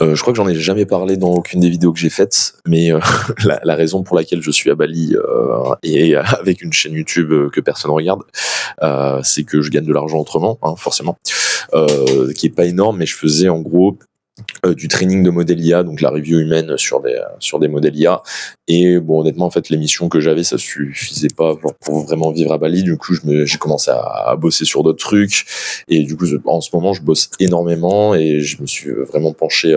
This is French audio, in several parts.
Je crois que j'en ai jamais parlé dans aucune des vidéos que j'ai faites, mais la raison pour laquelle je suis à Bali, et avec une chaîne YouTube, que personne regarde, c'est que je gagne de l'argent autrement, hein, forcément, qui est pas énorme, mais je faisais en gros du training de modèles IA, donc la review humaine sur des modèles IA. Et bon, honnêtement, en fait, les missions que j'avais, ça suffisait pas genre, pour vraiment vivre à Bali. Du coup, j'ai commencé à bosser sur d'autres trucs. Et du coup, en ce moment, je bosse énormément et je me suis vraiment penché.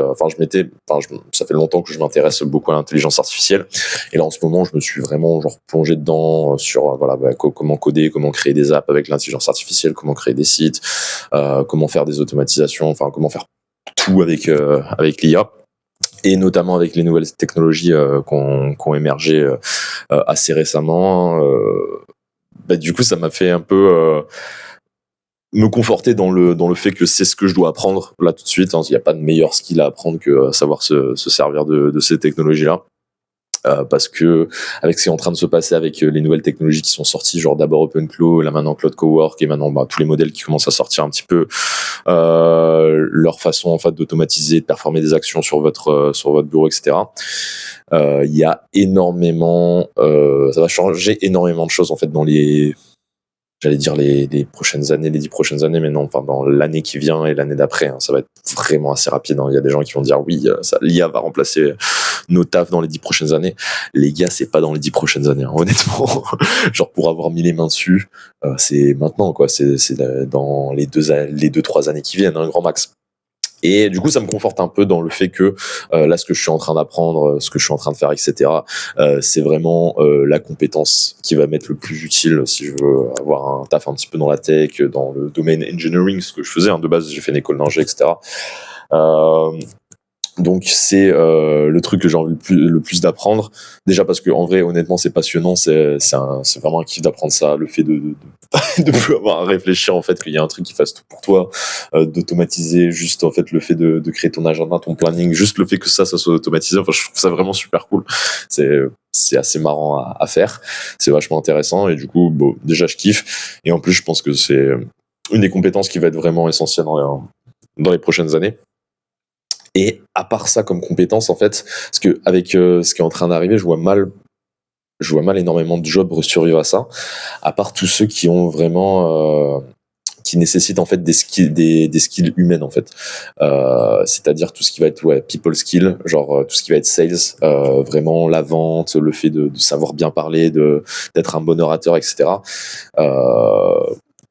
Ça fait longtemps que je m'intéresse beaucoup à l'intelligence artificielle. Et là, en ce moment, je me suis vraiment genre plongé dedans sur comment coder, comment créer des apps avec l'intelligence artificielle, comment créer des sites, comment faire des automatisations, enfin comment faire tout avec l'IA et notamment avec les nouvelles technologies qui ont émergé assez récemment. Du coup, ça m'a fait un peu me conforter dans le fait que c'est ce que je dois apprendre là tout de suite. Il n'y a pas de meilleur skill à apprendre que savoir se servir de ces technologies-là. Parce que avec ce qui est en train de se passer avec les nouvelles technologies qui sont sorties, genre d'abord OpenClaw, là maintenant Cloud Cowork et maintenant tous les modèles qui commencent à sortir un petit peu leur façon en fait d'automatiser, de performer des actions sur votre bureau, etc. Il y a énormément, ça va changer énormément de choses en fait dans j'allais dire les prochaines années, les 10 prochaines années, mais non, enfin dans l'année qui vient et l'année d'après, hein, ça va être vraiment assez rapide. Il y a des gens qui vont dire oui, l'IA va remplacer nos tafs dans les 10 prochaines années. Les gars, c'est pas dans les 10 prochaines années, hein, honnêtement. Genre pour avoir mis les mains dessus, c'est maintenant, quoi. C'est dans les 2-3 années qui viennent, un grand max. Et du coup, ça me conforte un peu dans le fait que là, ce que je suis en train d'apprendre, ce que je suis en train de faire, etc., c'est vraiment la compétence qui va m'être le plus utile si je veux avoir un taf un petit peu dans la tech, dans le domaine engineering, ce que je faisais. Hein, de base, j'ai fait une école d'ingé, etc. Donc c'est le truc que j'ai envie le plus d'apprendre. Déjà parce que en vrai, honnêtement, c'est passionnant. C'est vraiment un kiff d'apprendre ça. Le fait de plus avoir à réfléchir en fait qu'il y a un truc qui fasse tout pour toi, d'automatiser juste en fait le fait de créer ton agenda, ton planning, juste le fait que ça soit automatisé. Enfin, je trouve ça vraiment super cool. C'est assez marrant à faire. C'est vachement intéressant et du coup, bon, déjà je kiffe. Et en plus, je pense que c'est une des compétences qui va être vraiment essentielle dans les prochaines années. Et à part ça comme compétence, en fait, parce que avec ce qui est en train d'arriver, je vois mal énormément de jobs survivre à ça, à part tous ceux qui ont vraiment qui nécessitent en fait des skills humaines en fait. C'est-à-dire tout ce qui va être people skill, genre tout ce qui va être sales, vraiment la vente, le fait de savoir bien parler, d'être un bon orateur, etc.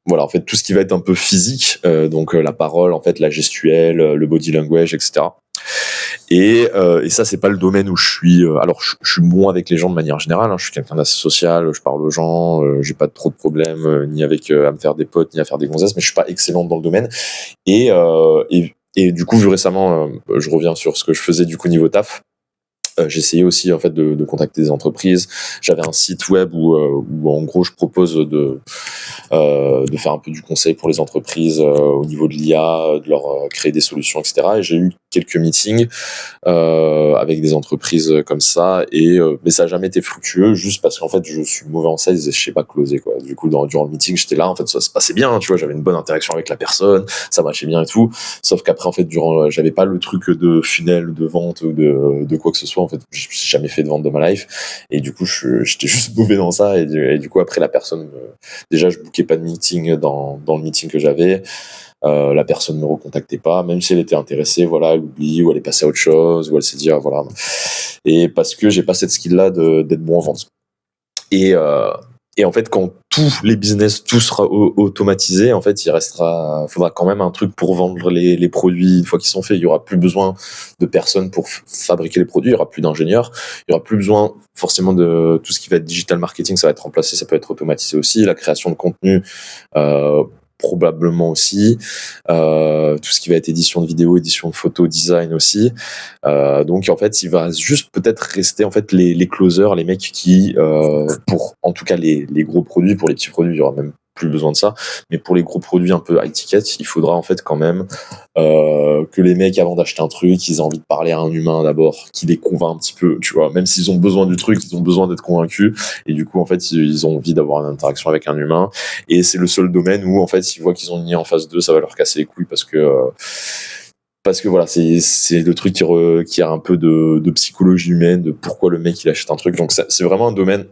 Voilà, en fait, tout ce qui va être un peu physique, donc la parole, en fait, la gestuelle, le body language, etc. Et ça, c'est pas le domaine où je suis. Alors, je suis bon avec les gens de manière générale. Hein, je suis quelqu'un d'assez social. Je parle aux gens. J'ai pas trop de problèmes ni avec à me faire des potes ni à faire des gonzesses. Mais je suis pas excellente dans le domaine. Et du coup, vu récemment, je reviens sur ce que je faisais du coup niveau taf. J'ai essayé aussi en fait de contacter des entreprises. J'avais un site web où en gros je propose de faire un peu du conseil pour les entreprises au niveau de l'IA, de leur créer des solutions, etc. Et j'ai eu quelques meetings avec des entreprises comme ça, mais ça n'a jamais été fructueux, juste parce qu'en fait je suis mauvais en sales et je sais pas closer, quoi. Du coup durant le meeting j'étais là, en fait ça se passait bien, tu vois, j'avais une bonne interaction avec la personne, ça marchait bien et tout, sauf qu'après en fait j'avais pas le truc de funnel, de vente ou de quoi que ce soit. En fait j'ai jamais fait de vente de ma life et du coup j'étais juste mauvais dans ça et du coup après la personne déjà je bookais pas de meeting dans le meeting que j'avais. La personne ne me recontactait pas, même si elle était intéressée, voilà, elle oublie, ou elle est passée à autre chose, ou elle s'est dit, ah, voilà. Et parce que j'ai pas cette skill-là d'être bon en vente. Et en fait, quand tous les business, tout sera automatisé, en fait, faudra quand même un truc pour vendre les produits une fois qu'ils sont faits. Il y aura plus besoin de personnes pour fabriquer les produits, il y aura plus d'ingénieurs, il y aura plus besoin forcément de tout ce qui va être digital marketing, ça va être remplacé, ça peut être automatisé aussi, la création de contenu, probablement aussi, tout ce qui va être édition de vidéo, édition de photos, design aussi. Donc en fait, il va juste peut-être rester en fait les closers, les mecs qui, pour en tout cas les gros produits, pour les petits produits, il y aura même plus besoin de ça. Mais pour les gros produits un peu high ticket, il faudra en fait quand même que les mecs, avant d'acheter un truc, ils aient envie de parler à un humain d'abord, qui les convainc un petit peu, tu vois. Même s'ils ont besoin du truc, ils ont besoin d'être convaincus. Et du coup, en fait, ils ont envie d'avoir une interaction avec un humain. Et c'est le seul domaine où, en fait, s'ils voient qu'ils ont une IA en face d'eux, ça va leur casser les couilles parce que voilà, c'est le truc qui a un peu de psychologie humaine, de pourquoi le mec il achète un truc. Donc c'est vraiment un domaine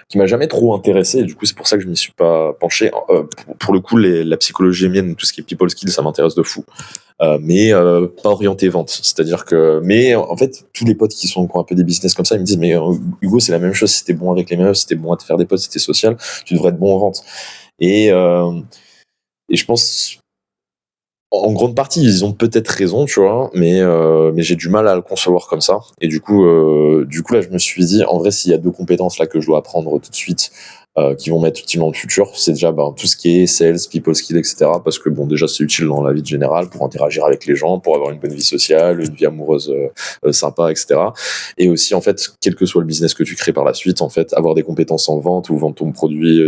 qui m'a jamais trop intéressé, et du coup c'est pour ça que je m'y suis pas penché. Pour le coup, la psychologie humaine, tout ce qui est people skills, ça m'intéresse de fou. Mais pas orienté vente. C'est-à-dire que, mais en fait, tous les potes qui ont un peu des business comme ça, ils me disent, mais Hugo, c'est la même chose. Si t'es bon avec les meufs, si t'es bon à te faire des potes, si t'es social, tu devrais être bon en vente. Et, euh, et je pense, en grande partie, ils ont peut-être raison, tu vois, mais j'ai du mal à le concevoir comme ça. Et du coup là, je me suis dit, en vrai, s'il y a deux compétences là que je dois apprendre tout de suite, qui vont m'être utiles dans le futur, c'est déjà tout ce qui est sales, people skills, etc. Parce que bon, déjà, c'est utile dans la vie de générale pour interagir avec les gens, pour avoir une bonne vie sociale, une vie amoureuse sympa, etc. Et aussi, en fait, quel que soit le business que tu crées par la suite, en fait, avoir des compétences en vente ou vendre ton produit.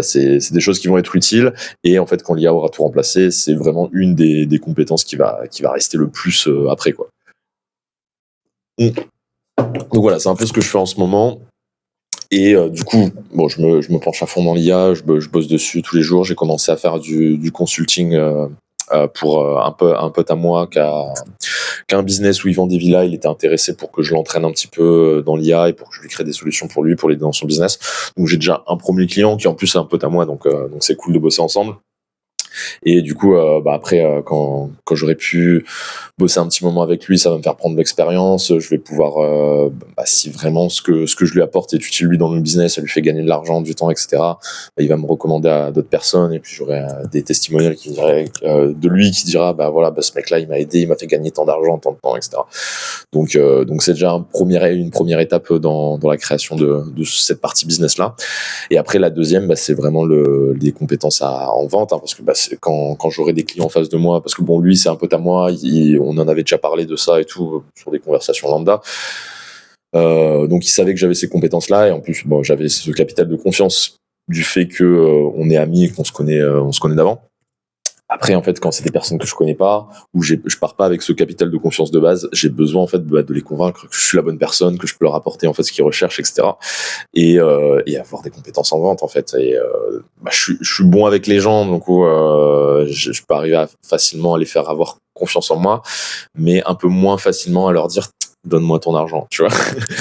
C'est des choses qui vont être utiles, et en fait quand l'IA aura tout remplacé, c'est vraiment une des compétences qui va rester le plus après, quoi. Mm. Donc voilà, c'est un peu ce que je fais en ce moment. Et du coup, bon, je me penche à fond dans l'IA, je bosse dessus tous les jours. J'ai commencé à faire du consulting pour un pote à moi qui a un business où il vend des villas. Il était intéressé pour que je l'entraîne un petit peu dans l'IA et pour que je lui crée des solutions pour lui, pour l'aider dans son business. Donc j'ai déjà un premier client qui en plus est un pote à moi, donc c'est cool de bosser ensemble. Et du coup, après, quand j'aurai pu bosser un petit moment avec lui, ça va me faire prendre de l'expérience. Je vais pouvoir, si vraiment ce que je lui apporte est utile lui dans le business, ça lui fait gagner de l'argent, du temps, etc. Il va me recommander à d'autres personnes, et puis j'aurai des testimonials qui diraient de lui qui dira, voilà, ce mec-là, il m'a aidé, il m'a fait gagner tant d'argent, tant de temps, etc. Donc c'est déjà une première étape dans la création de cette partie business là. Et après, la deuxième, c'est vraiment les compétences en vente, hein, parce que c'est quand j'aurai des clients en face de moi, parce que bon, lui, c'est un pote à moi, on en avait déjà parlé de ça et tout, sur des conversations lambda. Donc il savait que j'avais ces compétences-là, et en plus, bon, j'avais ce capital de confiance du fait que on est amis et qu'on on se connaît d'avant. Après, en fait, quand c'est des personnes que je connais pas, ou je pars pas avec ce capital de confiance de base, j'ai besoin en fait de les convaincre que je suis la bonne personne, que je peux leur apporter en fait ce qu'ils recherchent, etc. Et avoir des compétences en vente en fait. Et je suis bon avec les gens, donc je peux arriver facilement à les faire avoir confiance en moi, mais un peu moins facilement à leur dire donne-moi ton argent, tu vois.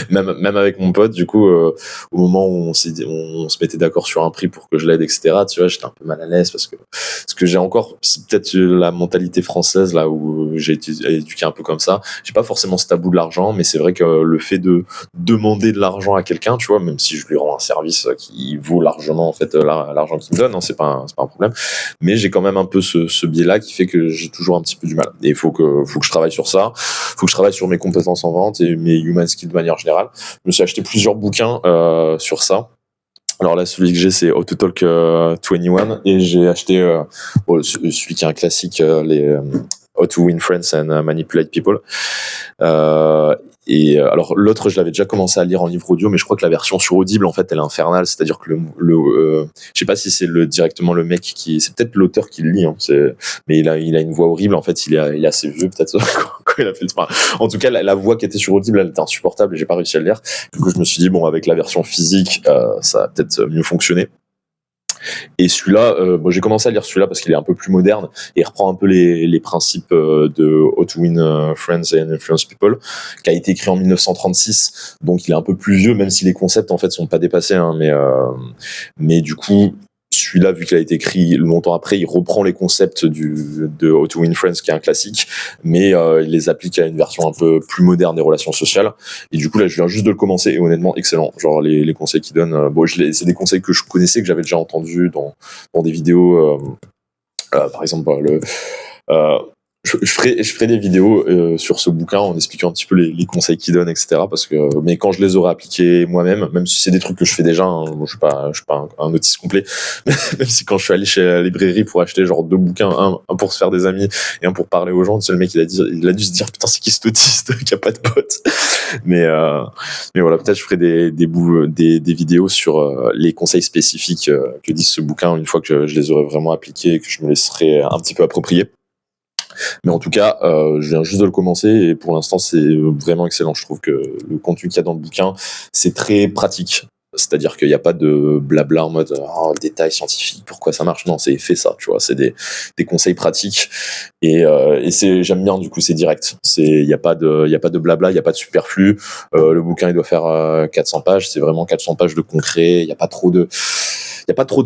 Même avec mon pote, du coup, au moment où on se mettait d'accord sur un prix pour que je l'aide, etc., tu vois, j'étais un peu mal à l'aise parce que j'ai encore, c'est peut-être la mentalité française, là, où j'ai été éduqué un peu comme ça. J'ai pas forcément ce tabou de l'argent, mais c'est vrai que le fait de demander de l'argent à quelqu'un, tu vois, même si je lui rends un service qui vaut largement, en fait, l'argent qu'il me donne, hein, c'est pas un problème. Mais j'ai quand même un peu ce biais-là qui fait que j'ai toujours un petit peu du mal. Et il faut que je travaille sur ça. Faut que je travaille sur mes compétences en vente et mes human skills de manière générale. Je me suis acheté plusieurs bouquins sur ça. Alors là, celui que j'ai, c'est How to Talk 21, et j'ai acheté celui qui est un classique, les How to Win Friends and Manipulate People. Alors l'autre, je l'avais déjà commencé à lire en livre audio, mais je crois que la version sur Audible, en fait, elle est infernale. C'est-à-dire que je sais pas si c'est directement le mec c'est peut-être l'auteur qui le lit, hein, mais il a une voix horrible. En fait, il est assez vieux, peut-être quand il a fait le train. En tout cas, la voix qui était sur Audible, elle était insupportable et j'ai pas réussi à le lire. Du coup, je me suis dit bon, avec la version physique, ça va peut-être mieux fonctionner. Et celui-là, j'ai commencé à lire celui-là parce qu'il est un peu plus moderne et il reprend un peu les principes de How to Win Friends and Influence People, qui a été écrit en 1936, donc il est un peu plus vieux, même si les concepts en fait sont pas dépassés, hein, mais du coup, celui-là, vu qu'il a été écrit longtemps après, il reprend les concepts de How to Win Friends, qui est un classique, mais il les applique à une version un peu plus moderne des relations sociales. Et du coup, là, je viens juste de le commencer, et honnêtement, excellent. Genre, les conseils qu'il donne, c'est des conseils que je connaissais, que j'avais déjà entendus dans des vidéos. Par exemple, euh, je ferai des vidéos sur ce bouquin en expliquant un petit peu les conseils qu'il donne, etc. Mais quand je les aurai appliqués moi-même, même si c'est des trucs que je fais déjà, hein, je suis pas un autiste complet, même si quand je suis allé chez la librairie pour acheter genre deux bouquins, un pour se faire des amis et un pour parler aux gens, tu sais, le mec il a dû se dire putain, c'est qui cet autiste qui a pas de potes. Mais voilà, peut-être je ferai des vidéos sur les conseils spécifiques que dit ce bouquin une fois que je les aurai vraiment appliqués et que je me laisserai un petit peu approprier. Mais en tout cas, je viens juste de le commencer et pour l'instant, c'est vraiment excellent. Je trouve que le contenu qu'il y a dans le bouquin, c'est très pratique. C'est-à-dire qu'il n'y a pas de blabla en mode détails scientifiques, pourquoi ça marche. Non, c'est fais ça, tu vois. C'est des conseils pratiques et j'aime bien du coup, c'est direct. Il n'y a pas de blabla, il n'y a pas de superflu. Le bouquin il doit faire 400 pages. C'est vraiment 400 pages de concret. Il n'y a pas trop de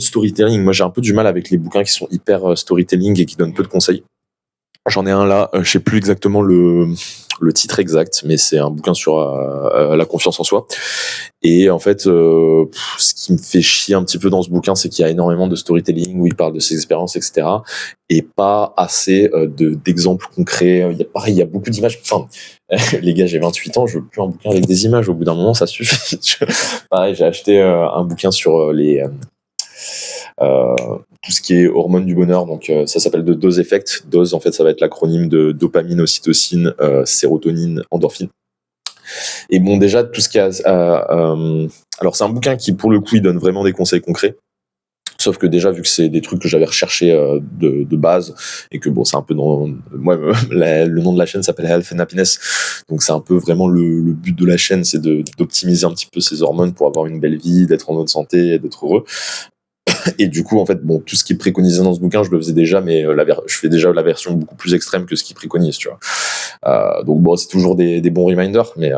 storytelling. Moi, j'ai un peu du mal avec les bouquins qui sont hyper storytelling et qui donnent peu de conseils. J'en ai un là, je sais plus exactement le titre exact, mais c'est un bouquin sur la confiance en soi. Et en fait, ce qui me fait chier un petit peu dans ce bouquin, c'est qu'il y a énormément de storytelling où il parle de ses expériences, etc. Et pas assez d'exemples concrets. Il y a beaucoup d'images. Enfin, les gars, j'ai 28 ans, je veux plus un bouquin avec des images. Au bout d'un moment, ça suffit. Pareil, j'ai acheté un bouquin sur tout ce qui est hormones du bonheur, donc ça s'appelle The Dose Effect. Dose, en fait, ça va être l'acronyme de dopamine, ocytocine, sérotonine, endorphine. Et bon, déjà, tout ce qui a... alors, c'est un bouquin qui, pour le coup, il donne vraiment des conseils concrets. Sauf que déjà, vu que c'est des trucs que j'avais recherchés de base, et que bon, c'est un peu dans... Moi, le nom de la chaîne s'appelle Health and Happiness, donc c'est un peu vraiment le but de la chaîne, c'est d'optimiser un petit peu ses hormones pour avoir une belle vie, d'être en bonne santé et d'être heureux. Et du coup, en fait, bon, tout ce qui est préconisé dans ce bouquin, je le faisais déjà, mais je fais déjà la version beaucoup plus extrême que ce qu'il préconise, tu vois. Donc bon, c'est toujours des bons reminders, mais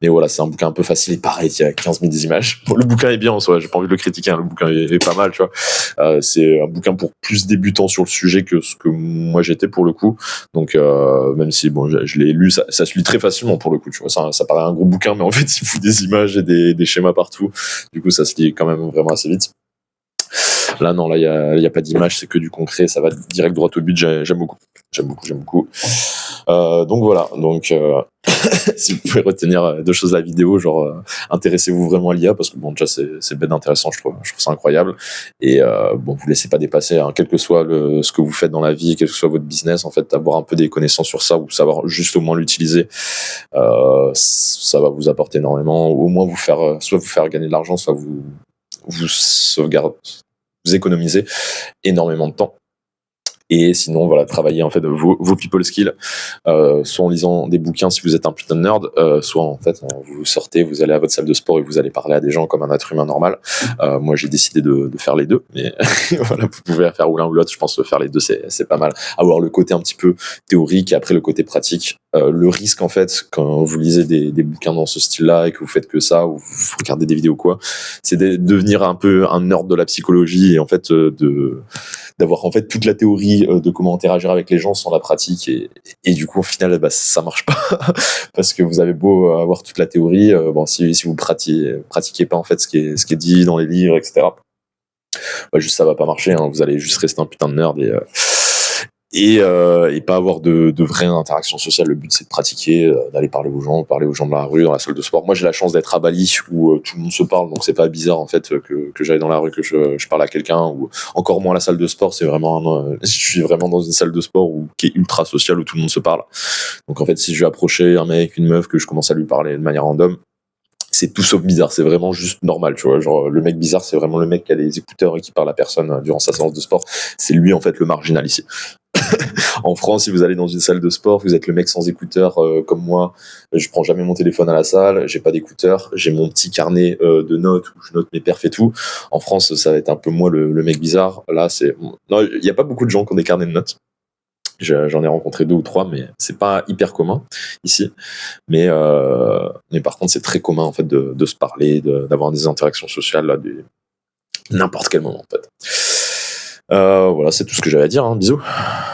voilà, c'est un bouquin un peu facile et pareil, il y a 15 000 images. Bon, le bouquin est bien en soi, j'ai pas envie de le critiquer, hein, le bouquin est pas mal, tu vois. C'est un bouquin pour plus débutants sur le sujet que ce que moi j'étais pour le coup. Donc même si bon, je l'ai lu, ça se lit très facilement pour le coup, tu vois. Ça paraît un gros bouquin, mais en fait, il fout des images et des schémas partout. Du coup, ça se lit quand même vraiment assez vite. Là, non, là, il y a pas d'image, c'est que du concret, ça va direct droit au but. J'aime beaucoup. Donc voilà. Donc, si vous pouvez retenir deux choses de la vidéo, genre intéressez-vous vraiment à l'IA parce que bon, déjà c'est bête intéressant, je trouve ça incroyable. Et bon, vous laissez pas dépasser, hein, quel que soit ce que vous faites dans la vie, quel que soit votre business, en fait, avoir un peu des connaissances sur ça ou savoir juste au moins l'utiliser, ça va vous apporter énormément. Au moins soit vous faire gagner de l'argent, soit vous sauvegarder. Vous économisez énormément de temps. Et sinon, voilà, travailler en fait vos people skills, soit en lisant des bouquins si vous êtes un putain de nerd, soit en fait vous sortez, vous allez à votre salle de sport et vous allez parler à des gens comme un être humain normal. Moi, j'ai décidé de faire les deux, mais voilà, vous pouvez faire ou l'un ou l'autre. Je pense que faire les deux, c'est pas mal. Avoir le côté un petit peu théorique et après le côté pratique. Le risque en fait, quand vous lisez des bouquins dans ce style-là et que vous faites que ça ou vous regardez des vidéos quoi, c'est de devenir un peu un nerd de la psychologie et en fait d'avoir en fait toute la théorie de comment interagir avec les gens sans la pratique et du coup au final bah, ça marche pas parce que vous avez beau avoir toute la théorie, bon si vous pratiquez pas en fait ce qui est dit dans les livres, etc. Bah, juste ça va pas marcher, hein, vous allez juste rester un putain de nerd et pas avoir de vraies interactions sociales. Le but c'est de pratiquer, d'aller parler aux gens de la rue, dans la salle de sport. Moi j'ai la chance d'être à Bali où tout le monde se parle, donc c'est pas bizarre en fait que j'aille dans la rue, que je parle à quelqu'un, ou encore moins la salle de sport. C'est vraiment je suis vraiment dans une salle de sport qui est ultra sociale où tout le monde se parle. Donc en fait si je vais approcher un mec, une meuf, que je commence à lui parler de manière random, c'est tout sauf bizarre, c'est vraiment juste normal, tu vois. Genre le mec bizarre, c'est vraiment le mec qui a les écouteurs et qui parle à personne durant sa séance de sport. C'est lui en fait le marginal ici. En France, si vous allez dans une salle de sport, vous êtes le mec sans écouteurs comme moi. Je prends jamais mon téléphone à la salle, j'ai pas d'écouteurs, j'ai mon petit carnet de notes où je note mes perfs et tout. En France, ça va être un peu moi le mec bizarre. Là, non, il y a pas beaucoup de gens qui ont des carnets de notes. J'en ai rencontré 2 ou 3, mais c'est pas hyper commun ici. Mais par contre, c'est très commun en fait de se parler, d'avoir des interactions sociales là, n'importe quel moment en fait. Voilà, c'est tout ce que j'avais à dire. Hein. Bisous.